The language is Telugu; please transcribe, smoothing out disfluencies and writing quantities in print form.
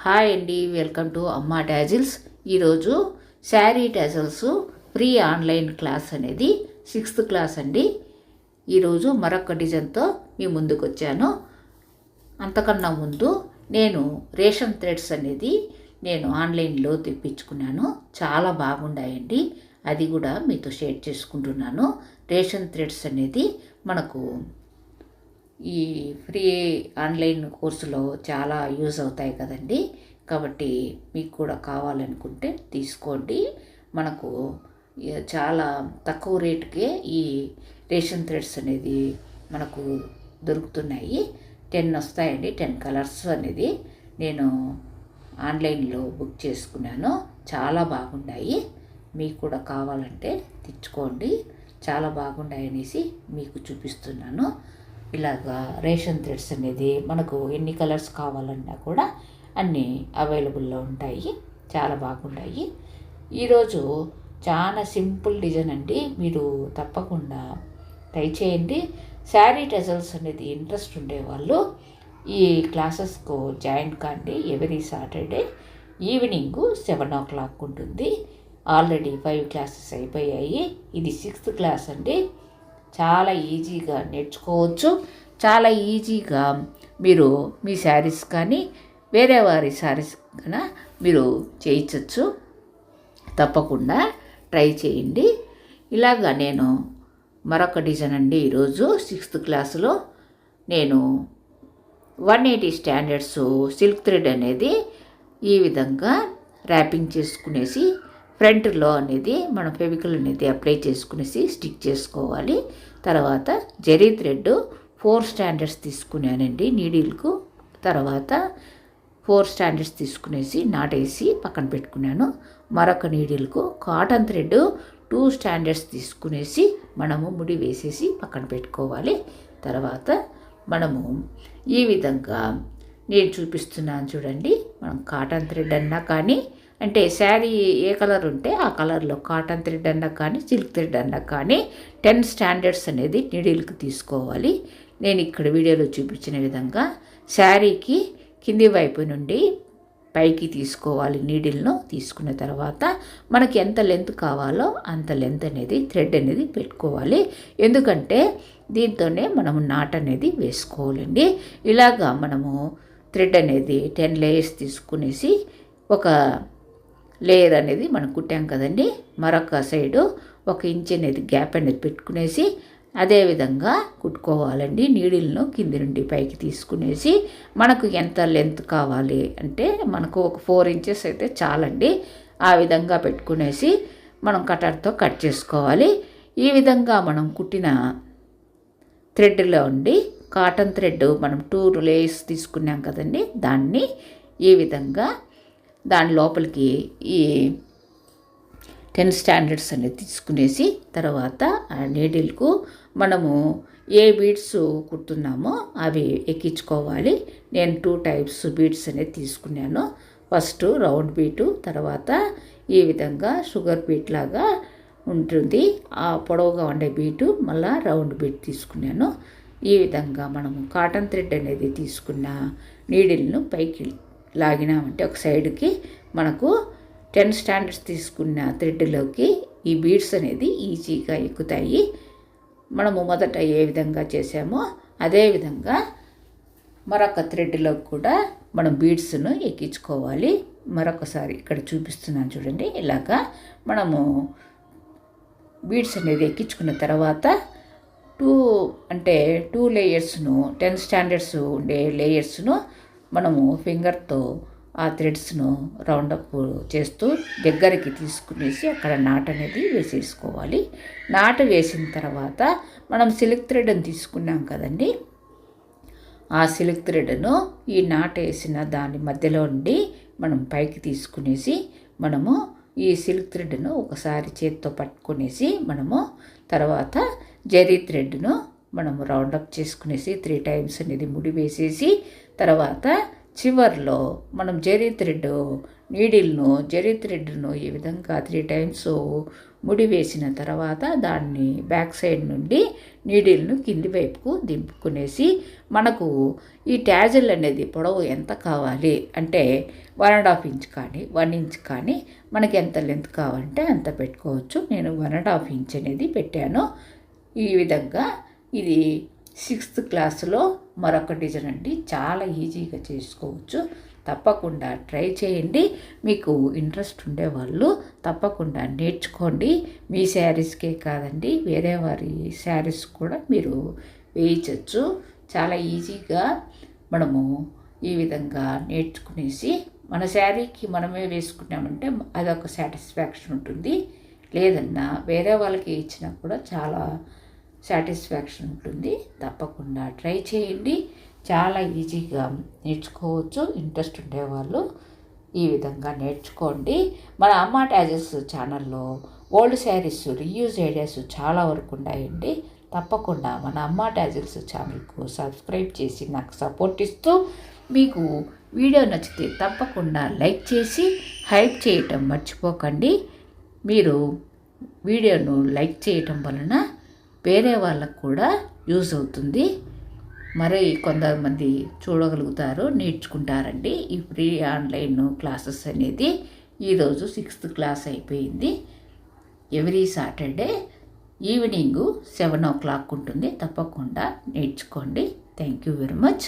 హాయ్ అండి, వెల్కమ్ టు అమ్మా టాజిల్స్. ఈరోజు sari tassels free online class అనేది 6th క్లాస్ అండి. ఈరోజు మరొక డిజైన్తో మీ ముందుకు వచ్చాను. అంతకన్నా ముందు నేను రేషన్ థ్రెడ్స్ అనేది నేను ఆన్లైన్లో తెప్పించుకున్నాను. చాలా బాగుండాయండి. అది కూడా మీతో షేర్ చేసుకుంటున్నాను. రేషన్ థ్రెడ్స్ అనేది మనకు ఈ ఫ్రీ ఆన్లైన్ కోర్సులో చాలా యూజ్ అవుతాయి కదండి. కాబట్టి మీకు కూడా కావాలనుకుంటే తీసుకోండి. మనకు చాలా తక్కువ రేటుకే ఈ రేషన్ థ్రెడ్స్ అనేది మనకు దొరుకుతున్నాయి. 10 వస్తాయండి. 10 కలర్స్ అనేది నేను ఆన్లైన్లో బుక్ చేసుకున్నాను. చాలా బాగున్నాయి. మీకు కూడా కావాలంటే తెచ్చుకోండి. చాలా బాగున్నాయి అనేసి మీకు చూపిస్తున్నాను. ఇలాగా రేషన్ థ్రెడ్స్ అనేది మనకు ఎన్ని కలర్స్ కావాలన్నా కూడా అన్నీ అవైలబుల్లో ఉంటాయి. చాలా బాగుంటాయి. ఈరోజు చాలా సింపుల్ డిజైన్ అండి. మీరు తప్పకుండా ట్రై చేయండి. శారీ టజల్స్ అనేది ఇంట్రెస్ట్ ఉండేవాళ్ళు ఈ క్లాసెస్కు జాయిన్ కాండి. ఎవ్రీ సాటర్డే ఈవినింగ్ 7 o'clock ఉంటుంది. ఆల్రెడీ 5 క్లాసెస్ అయిపోయాయి. ఇది 6th క్లాస్ అండి. చాలా ఈజీగా నేర్చుకోవచ్చు. చాలా ఈజీగా మీరు మీ శారీస్ కానీ వేరే వారి శారీస్ కన్నా మీరు చేయించవచ్చు. తప్పకుండా ట్రై చేయండి. ఇలాగా నేను మరొక డిజైన్ అండి. ఈరోజు 6th క్లాసులో నేను 180 స్టాండర్డ్స్ సిల్క్ థ్రెడ్ అనేది ఈ విధంగా ర్యాపింగ్ చేసుకునేసి ఫ్రంట్లో అనేది మనం ఫెవికల్ అనేది అప్లై చేసుకునేసి స్టిక్ చేసుకోవాలి. తర్వాత జరీ థ్రెడ్ 4 స్టాండర్డ్స్ తీసుకున్నానండి నీడిల్కు. తర్వాత 4 స్టాండర్డ్స్ తీసుకునేసి నాటేసి పక్కన పెట్టుకున్నాను. మరొక నీడిల్కు కాటన్ థ్రెడ్ 2 స్టాండర్డ్స్ తీసుకునేసి మనము ముడి వేసేసి పక్కన పెట్టుకోవాలి. తర్వాత మనము ఈ విధంగా నేను చూపిస్తున్నాను చూడండి. మనం కాటన్ థ్రెడ్ అన్నా కానీ అంటే శారీ ఏ కలర్ ఉంటే ఆ కలర్లో కాటన్ థ్రెడ్ అన్నా కానీ సిల్క్ థ్రెడ్ అన్నా కానీ 10 స్టాండర్డ్స్ అనేది నీడిల్కి తీసుకోవాలి. నేను ఇక్కడ వీడియోలో చూపించిన విధంగా శారీకి కింది వైపు నుండి పైకి తీసుకోవాలి. నీడిల్ను తీసుకున్న తర్వాత మనకి ఎంత లెంత్ కావాలో అంత లెంత్ అనేది థ్రెడ్ అనేది పెట్టుకోవాలి. ఎందుకంటే దీంతోనే మనము నాట్ అనేది వేసుకోవాలండి. ఇలాగా మనము థ్రెడ్ అనేది 10 లేయర్స్ తీసుకునేసి ఒక లేయర్ అనేది మనం కుట్టాం కదండి. మరొక సైడు 1 ఇంచ్ అనేది గ్యాప్ అనేది పెట్టుకునేసి అదేవిధంగా కుట్టుకోవాలండి. నీడిల్ను కింది నుండి పైకి తీసుకునేసి మనకు ఎంత లెంత్ కావాలి అంటే మనకు ఒక 4 ఇంచెస్ అయితే చాలండి. ఆ విధంగా పెట్టుకునేసి మనం కటర్తో కట్ చేసుకోవాలి. ఈ విధంగా మనం కుట్టిన థ్రెడ్లో ఉండి కాటన్ థ్రెడ్ మనం 2 లేయర్స్ తీసుకున్నాం కదండి. దాన్ని ఈ విధంగా దాని లోపలికి ఈ 10 స్టాండర్డ్స్ అనేది తీసుకునేసి తర్వాత ఆ నీడిల్కు మనము ఏ బీడ్స్ కుడుతున్నామో అవి ఎక్కించుకోవాలి. నేను 2 టైప్స్ బీడ్స్ అనేది తీసుకున్నాను. ఫస్ట్ రౌండ్ బీటు, తర్వాత ఈ విధంగా షుగర్ బీట్ లాగా ఉంటుంది. ఆ పొడవుగా ఉండే బీటు మళ్ళీ రౌండ్ బీట్ తీసుకున్నాను. ఈ విధంగా మనము కాటన్ థ్రెడ్ అనేది తీసుకున్న నీడిల్ను పైకి లాగినామంటే ఒక సైడ్కి మనకు 10 స్టాండర్డ్స్ తీసుకున్న థ్రెడ్లోకి ఈ బీడ్స్ అనేది ఈజీగా ఎక్కుతాయి. మనము మొదట ఏ విధంగా చేసామో అదే విధంగా మరొక థ్రెడ్లో కూడా మనం బీడ్స్ను ఎక్కించుకోవాలి. మరొకసారి ఇక్కడ చూపిస్తున్నాను చూడండి. ఇలాగా మనము బీడ్స్ అనేది ఎక్కించుకున్న తర్వాత 2 లేయర్స్ను 10 స్టాండర్డ్స్ ఉండే లేయర్స్ను మనము ఫింగర్తో ఆ థ్రెడ్స్ను రౌండప్ చేస్తూ దగ్గరికి తీసుకునేసి అక్కడ నాట్ అనేది వేసేసుకోవాలి. నాట్ వేసిన తర్వాత మనం సిల్క్ థ్రెడ్ని తీసుకున్నాం కదండి. ఆ సిల్క్ థ్రెడ్ను ఈ నాట్ వేసిన దాని మధ్యలో ఉండి మనం పైకి తీసుకునేసి మనము ఈ సిల్క్ థ్రెడ్ను ఒకసారి చేతితో పట్టుకునేసి మనము తర్వాత జరీ థ్రెడ్ను మనము రౌండప్ చేసుకునేసి 3 టైమ్స్ అనేది ముడి వేసేసి తర్వాత చివర్లో మనం జరీ థ్రెడ్ను ఈ విధంగా 3 టైమ్స్ ముడి వేసిన తర్వాత దాన్ని బ్యాక్ సైడ్ నుండి నీడిల్ను కింది వైపుకు దింపుకునేసి మనకు ఈ ట్యాజిల్ అనేది పొడవు ఎంత కావాలి అంటే 1.5 ఇంచ్ కానీ 1 ఇంచ్ కానీ మనకి ఎంత లెంత్ కావాలంటే అంత పెట్టుకోవచ్చు. నేను 1.5 ఇంచ్ అనేది పెట్టాను. ఈ విధంగా ఇది 6th క్లాస్లో మరొక డిజైన్ అండి. చాలా ఈజీగా చేసుకోవచ్చు. తప్పకుండా ట్రై చేయండి. మీకు ఇంట్రెస్ట్ ఉండేవాళ్ళు తప్పకుండా నేర్చుకోండి. మీ శారీస్కే కాదండి, వేరే వారి శారీస్ కూడా మీరు వేయించవచ్చు. చాలా ఈజీగా మనము ఈ విధంగా నేర్చుకునేసి మన శారీకి మనమే వేసుకున్నామంటే అదొక సాటిస్ఫాక్షన్ ఉంటుంది. లేదన్నా వేరే వాళ్ళకి ఇచ్చినా కూడా చాలా సాటిస్ఫాక్షన్ ఉంటుంది. తప్పకుండా ట్రై చేయండి. చాలా ఈజీగా నేర్చుకోవచ్చు. ఇంట్రెస్ట్ ఉండేవాళ్ళు ఈ విధంగా నేర్చుకోండి. మన అమ్మ ట్యాజెస్ ఛానల్లో ఓల్డ్ శారీస్ రీయూజ్ ఐడియాస్ చాలా వరకు ఉన్నాయండి. తప్పకుండా మన అమ్మ ట్యాజెస్ ఛానల్కు సబ్స్క్రైబ్ చేసి నాకు సపోర్ట్ ఇస్తూ, మీకు వీడియో నచ్చితే తప్పకుండా లైక్ చేసి హైప్ చేయటం మర్చిపోకండి. మీరు వీడియోను లైక్ చేయటం వలన వేరే వాళ్ళకు కూడా యూజ్ అవుతుంది. మరి కొంతమంది చూడగలుగుతారు, నేర్చుకుంటారండి. ఈ ఫ్రీ ఆన్లైన్ క్లాసెస్ అనేది ఈరోజు 6th క్లాస్ అయిపోయింది. ఎవ్రీ సాటర్డే ఈవినింగ్ 7 o'clock ఉంటుంది. తప్పకుండా నేర్చుకోండి. Thank you very much.